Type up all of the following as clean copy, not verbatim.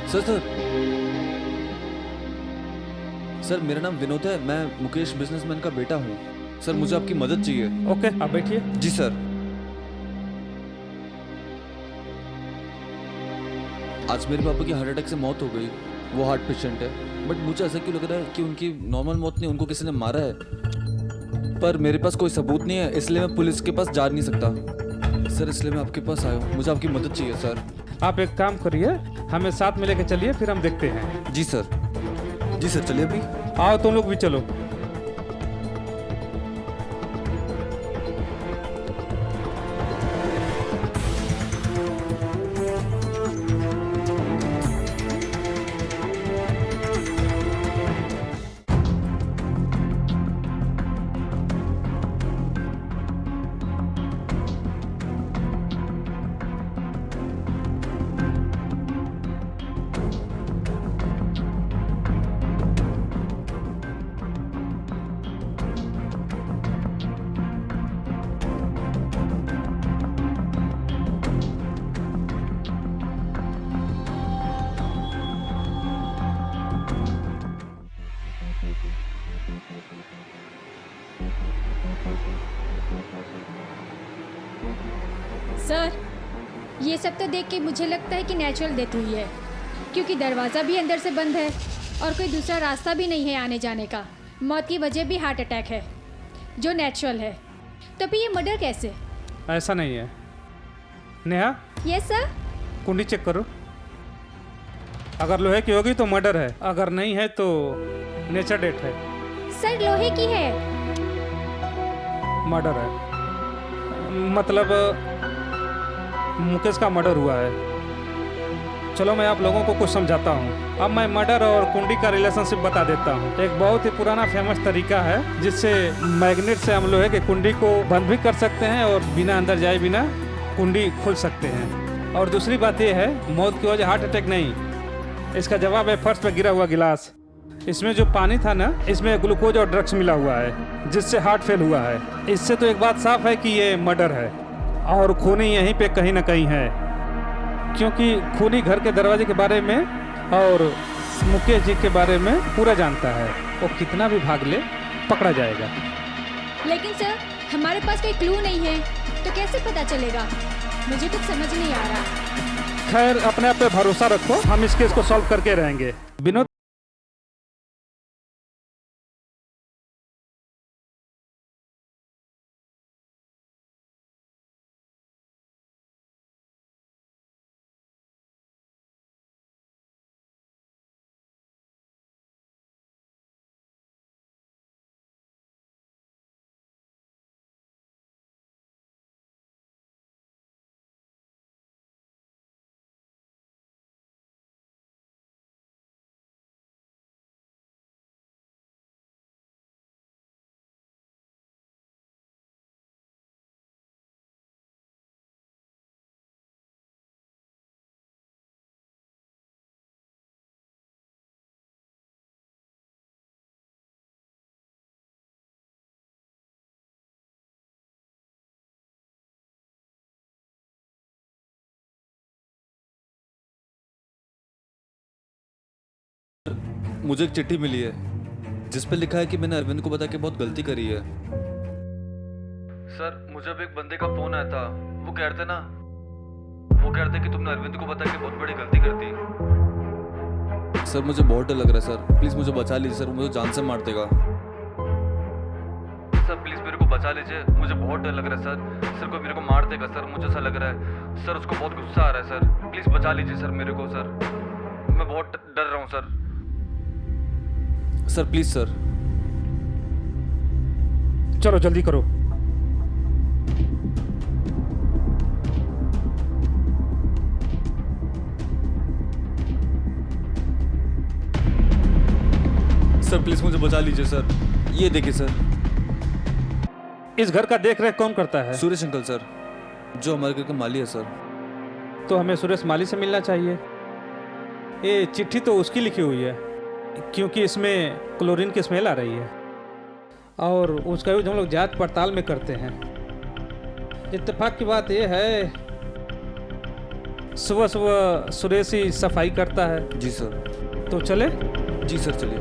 Sir sir sir मेरा नाम विनोद है, मैं मुकेश बिजनेसमैन का बेटा हूँ। सर मुझे आपकी मदद चाहिए। ओके, आप बैठिए। जी सर। आज मेरे पापा की हार्ट अटैक से मौत हो गई। वो हार्ट पेशेंट है, बट मुझे ऐसा क्यों लग रहा है कि उनकी नॉर्मल मौत नहीं, उनको किसी ने मारा है। पर मेरे पास कोई सबूत नहीं है, इसलिए मैं पुलिस के पास जा नहीं सकता। सर इसलिए मैं आपके पास आया हूँ, मुझे आपकी मदद चाहिए सर। आप एक काम करिए, हमें साथ में लेके चलिए, फिर हम देखते हैं। जी सर। जी सर, चलिए अभी। आओ तुम लोग भी चलो। सर, ये सब तो देख के मुझे लगता है कि नेचुरल डेथ हुई है, क्योंकि दरवाज़ा भी अंदर से बंद है और कोई दूसरा रास्ता भी नहीं है आने जाने का। मौत की वजह भी हार्ट अटैक है, जो नेचुरल है। तो फिर ये मर्डर कैसे? ऐसा नहीं है। Neha, yes sir. कुंडी चेक करो। अगर लोहे की होगी तो मर्डर है, अगर नहीं है तो नेचर डेथ है। सर लोहे की है। मर्डर है, मतलब मुकेश का मर्डर हुआ है। चलो मैं आप लोगों को कुछ समझाता हूँ। अब मैं मर्डर और कुंडी का रिलेशनशिप बता देता हूँ। एक बहुत ही पुराना फेमस तरीका है जिससे मैग्नेट से हम लोहे की कुंडी को बंद भी कर सकते हैं और बिना अंदर जाए बिना कुंडी खोल सकते हैं। और दूसरी बात यह है, मौत की वजह हार्ट अटैक नहीं, इसका जवाब है फर्श पर गिरा हुआ गिलास। इसमें जो पानी था ना, इसमें ग्लूकोज और ड्रग्स मिला हुआ है, जिससे हार्ट फेल हुआ है। इससे तो एक बात साफ है कि ये मर्डर है और खूनी यहीं पे कहीं ना कहीं है, क्योंकि खूनी घर के दरवाजे के बारे में और मुकेश जी के बारे में पूरा जानता है। वो कितना भी भाग ले, पकड़ा जाएगा। लेकिन सर, हमारे पास कोई क्लू नहीं है, तो कैसे पता चलेगा? मुझे कुछ समझ नहीं आ रहा। खैर, अपने आप पे भरोसा रखो, हम इस केस को सॉल्व करके रहेंगे। विनोद, मुझे एक चिट्ठी मिली है जिस पे लिखा है कि मैंने अरविंद को बता के बहुत गलती करी है। सर मुझे अब एक बंदे का फोन आया था, वो कह रहे थे कि तुमने अरविंद को बता के बहुत बड़ी गलती कर दी। सर मुझे बहुत डर लग रहा है सर, प्लीज मुझे बचा लीजिए सर, मुझे जान से मार देगा। सर प्लीज मेरे को बचा लीजिए, मुझे बहुत डर लग रहा है सर। सर कोई मेरे को मार देगा सर, मुझे ऐसा लग रहा है सर। उसको बहुत गुस्सा आ रहा है सर, प्लीज बचा लीजिए सर मेरे को सर, मैं बहुत डर रहा हूँ सर। Sir please sir. चलो जल्दी करो। सर प्लीज मुझे बचा लीजिए सर। ये देखिए सर। इस घर का देख रेख कौन करता है? सुरेश अंकल सर, जो हमारे घर के माली है सर। तो हमें सुरेश माली से मिलना चाहिए। ये चिट्ठी तो उसकी लिखी हुई है, क्योंकि इसमें क्लोरीन की स्मेल आ रही है और उसका यूज हम लोग जांच पड़ताल में करते हैं। इत्तेफाक की बात यह है सुबह सुबह सुरेश ही सफाई करता है। जी सर। तो चले। जी सर, चलिए।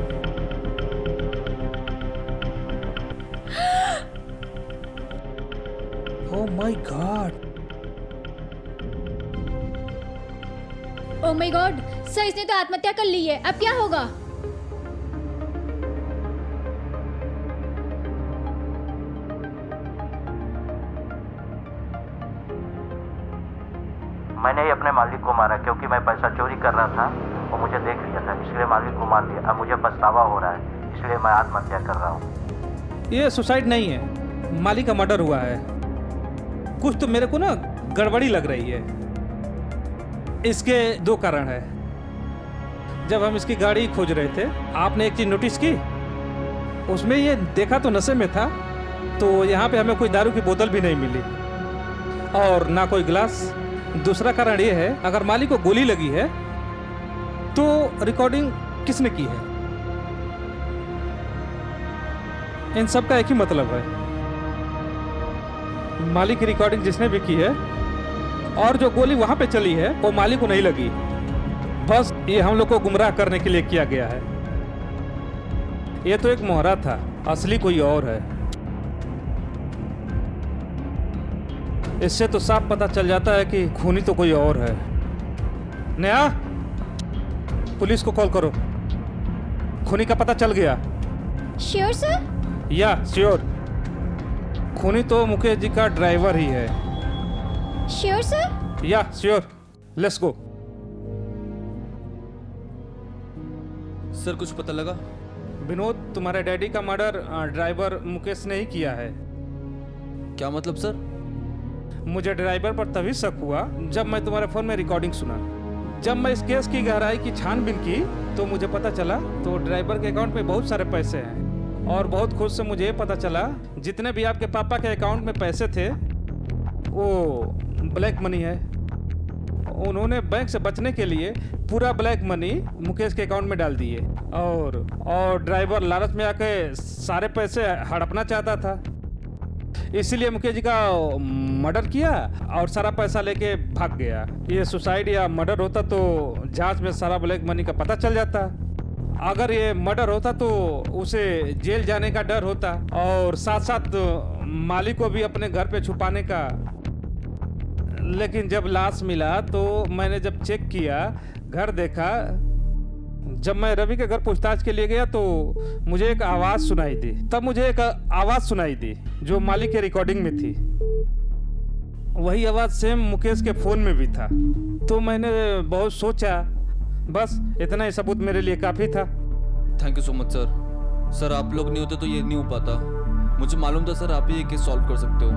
Oh my God. Oh my God sir, इसने तो आत्महत्या कर ली है। अब क्या होगा? मैंने ही अपने मालिक को मारा क्योंकि मैं पैसा चोरी कर रहा था और मुझे देख लिया था, इसलिए मालिक को मार दिया। अब मुझे पछतावा हो रहा है, इसलिए मैं आत्महत्या कर रहा हूँ। ये सुसाइड नहीं है, मालिक का मर्डर हुआ है। कुछ तो मेरे को ना गड़बड़ी लग रही है। इसके दो कारण है। जब हम इसकी गाड़ी खोज रहे थे, आपने एक चीज नोटिस की, उसमें ये देखा तो नशे में था, तो यहाँ पे हमें कोई दारू की बोतल भी नहीं मिली और ना कोई गिलास। दूसरा कारण ये है, अगर मालिक को गोली लगी है तो रिकॉर्डिंग किसने की है? इन सब का एक ही मतलब है, मालिक की रिकॉर्डिंग जिसने भी की है और जो गोली वहां पे चली है वो मालिक को नहीं लगी। बस ये हम लोग को गुमराह करने के लिए किया गया है। ये तो एक मोहरा था, असली कोई और है। इससे तो साफ पता चल जाता है कि खूनी तो कोई और है। नया, पुलिस को कॉल करो। खूनी का पता चल गया। Sure sir? या श्योर। खूनी तो मुकेश जी का ड्राइवर ही है। Sure sir? या श्योर। Let's go. सर कुछ पता लगा? विनोद, तुम्हारे डैडी का मर्डर ड्राइवर मुकेश ने ही किया है। क्या मतलब सर? मुझे ड्राइवर पर तभी शक हुआ जब मैं तुम्हारे फोन में रिकॉर्डिंग सुना। जब मैं इस केस की गहराई की छानबीन की तो मुझे पता चला तो ड्राइवर के अकाउंट में बहुत सारे पैसे हैं और बहुत खुद से मुझे ये पता चला जितने भी आपके पापा के अकाउंट में पैसे थे वो ब्लैक मनी है। उन्होंने बैंक से बचने के लिए पूरा ब्लैक मनी मुकेश के अकाउंट में डाल दिए और ड्राइवर लालच में आके सारे पैसे हड़पना चाहता था, इसीलिए मुकेश जी का मर्डर किया और सारा पैसा लेके भाग गया। ये सुसाइड या मर्डर होता तो जांच में सारा ब्लैक मनी का पता चल जाता। अगर ये मर्डर होता तो उसे जेल जाने का डर होता और साथ साथ मालिक को भी अपने घर पे छुपाने का। लेकिन जब लाश मिला तो मैंने जब चेक किया, घर देखा, जब मैं रवि के घर पूछताछ के लिए गया तो मुझे एक आवाज़ सुनाई दी। तब मुझे एक आवाज़ सुनाई दी जो मालिक के रिकॉर्डिंग में थी। वही आवाज़ सेम मुकेश के फ़ोन में भी था। तो मैंने बहुत सोचा, बस इतना ही सबूत मेरे लिए काफ़ी था। Thank you so much sir. Sir आप लोग नहीं होते तो ये नहीं हो पाता। मुझे मालूम था सर आप ही ये केस सॉल्व कर सकते हो।